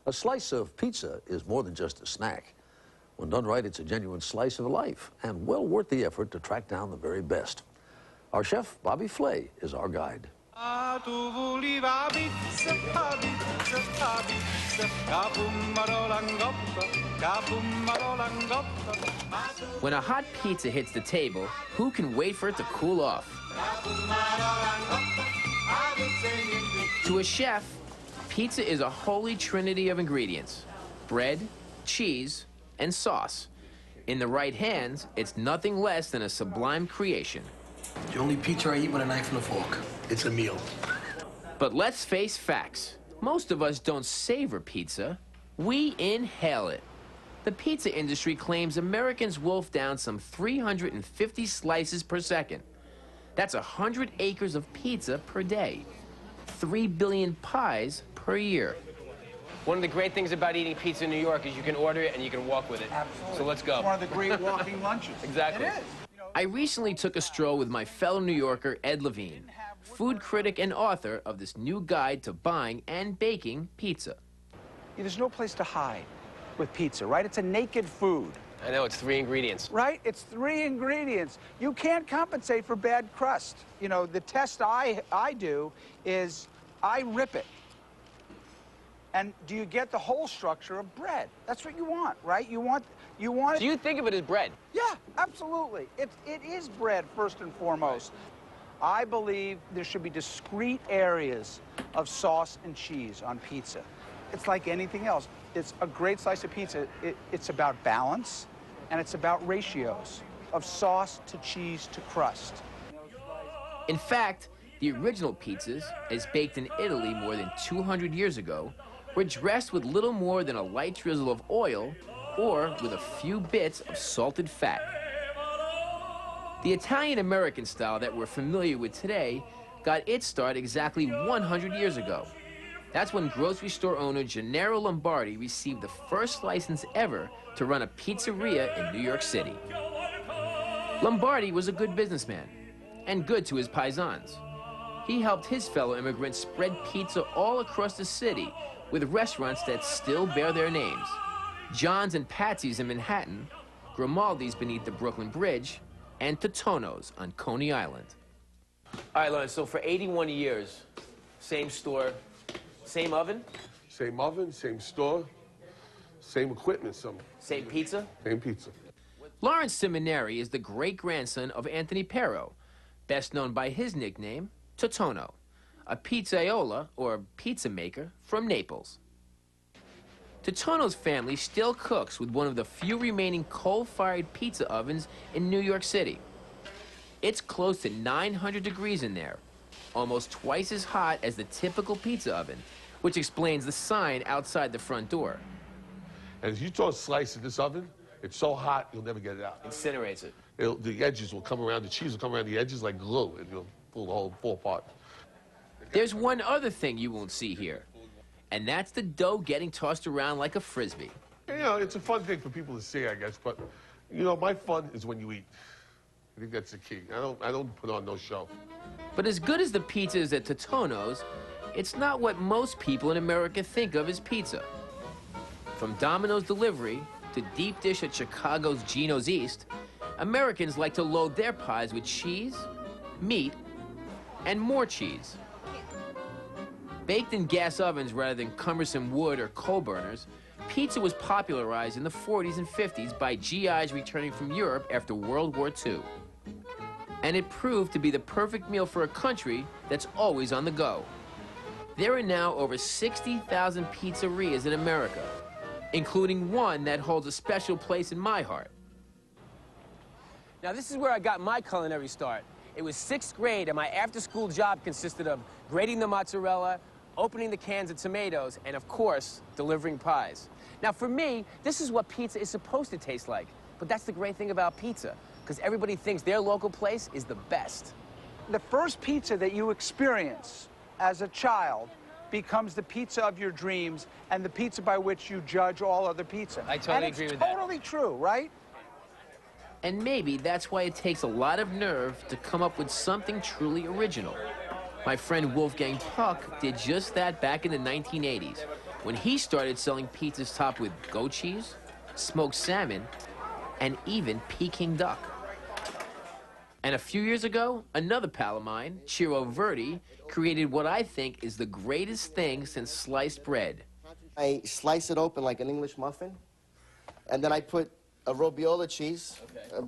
A slice of pizza is more than just a snack. When done right, it's a genuine slice of life and well worth the effort to track down the very best. Our chef, Bobby Flay, is our guide. When a hot pizza hits the table, who can wait for it to cool off? To a chef, pizza is a holy trinity of ingredients: bread, cheese, and sauce. In the right hands, it's nothing less than a sublime creation. The only pizza I eat with a knife and a fork. It's a meal. But let's face facts. Most of us don't savor pizza. We inhale it. The pizza industry claims Americans wolf down some 350 slices per second. That's 100 acres of pizza per day. 3 billion pies per year. One of the great things about eating pizza in New York is you can order it and you can walk with it. Absolutely. So let's go. It's one of the great walking lunches. Exactly. It is. I recently took a stroll with my fellow New Yorker, Ed Levine, food critic and author of this new guide to buying and baking pizza. There's no place to hide with pizza, right? It's a naked food. I know, it's 3 ingredients. Right? It's 3 ingredients. You can't compensate for bad crust. You know, the test I do is I rip it. And do you get the whole structure of bread? That's what you want, right? You want So you think of it as bread? Yeah, absolutely. It is bread first and foremost. I believe there should be discrete areas of sauce and cheese on pizza. It's like anything else. It's a great slice of pizza. It's about balance, and it's about ratios of sauce to cheese to crust. In fact, the original pizzas, as baked in Italy more than 200 years ago, were dressed with little more than a light drizzle of oil or with a few bits of salted fat. The Italian-American style that we're familiar with today got its start exactly 100 years ago. That's when grocery store owner Gennaro Lombardi received the first license ever to run a pizzeria in New York City. Lombardi was a good businessman and good to his paisans. He helped his fellow immigrants spread pizza all across the city with restaurants that still bear their names: John's and Patsy's in Manhattan, Grimaldi's beneath the Brooklyn Bridge, and Totonno's on Coney Island. All right, Lawrence, so for 81 years, same store, same oven? Same oven, same store, same equipment, Same pizza? Same pizza. Lawrence Seminary is the great-grandson of Anthony Pero, best known by his nickname, Totonno, a pizzaiola, or pizza maker, from Naples. Totonno's family still cooks with one of the few remaining coal-fired pizza ovens in New York City. It's close to 900 degrees in there, almost twice as hot as the typical pizza oven, which explains the sign outside the front door. And if you throw a slice in this oven, it's so hot, you'll never get it out. Incinerates it. The edges will come around, the cheese will come around the edges like glue, and you'll pull the whole fall apart. There's one other thing you won't see here, and that's the dough getting tossed around like a frisbee. You know, it's a fun thing for people to see, I guess, but, you know, my fun is when you eat. I think that's the key. I don't put on no show. But as good as the pizza is at Totonno's, it's not what most people in America think of as pizza. From Domino's delivery to deep dish at Chicago's Geno's East, Americans like to load their pies with cheese, meat, and more cheese. Baked in gas ovens rather than cumbersome wood or coal burners, pizza was popularized in the 40s and 50s by GIs returning from Europe after World War II. And it proved to be the perfect meal for a country that's always on the go. There are now over 60,000 pizzerias in America, including one that holds a special place in my heart. Now, this is where I got my culinary start. It was 6th grade, and my after-school job consisted of grating the mozzarella, opening the cans of tomatoes, and, of course, delivering pies. Now, for me, this is what pizza is supposed to taste like. But that's the great thing about pizza, because everybody thinks their local place is the best. The first pizza that you experience as a child becomes the pizza of your dreams and the pizza by which you judge all other pizza. I totally agree with that. It's totally true, right? And maybe that's why it takes a lot of nerve to come up with something truly original. My friend Wolfgang Puck did just that back in the 1980s, when he started selling pizzas topped with goat cheese, smoked salmon, and even Peking duck. And a few years ago, another pal of mine, Ciro Verdi, created what I think is the greatest thing since sliced bread. I slice it open like an English muffin, and then I put a robiola cheese,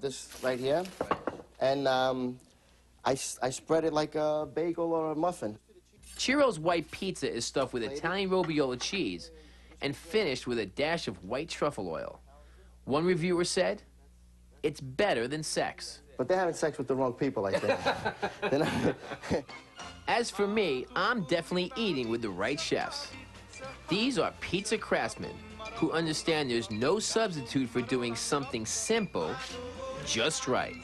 this right here, and I spread it like a bagel or a muffin. Ciro's white pizza is stuffed with Italian robiola cheese and finished with a dash of white truffle oil. One reviewer said, "It's better than sex." But they're having sex with the wrong people, I think. As for me, I'm definitely eating with the right chefs. These are pizza craftsmen who understand there's no substitute for doing something simple just right.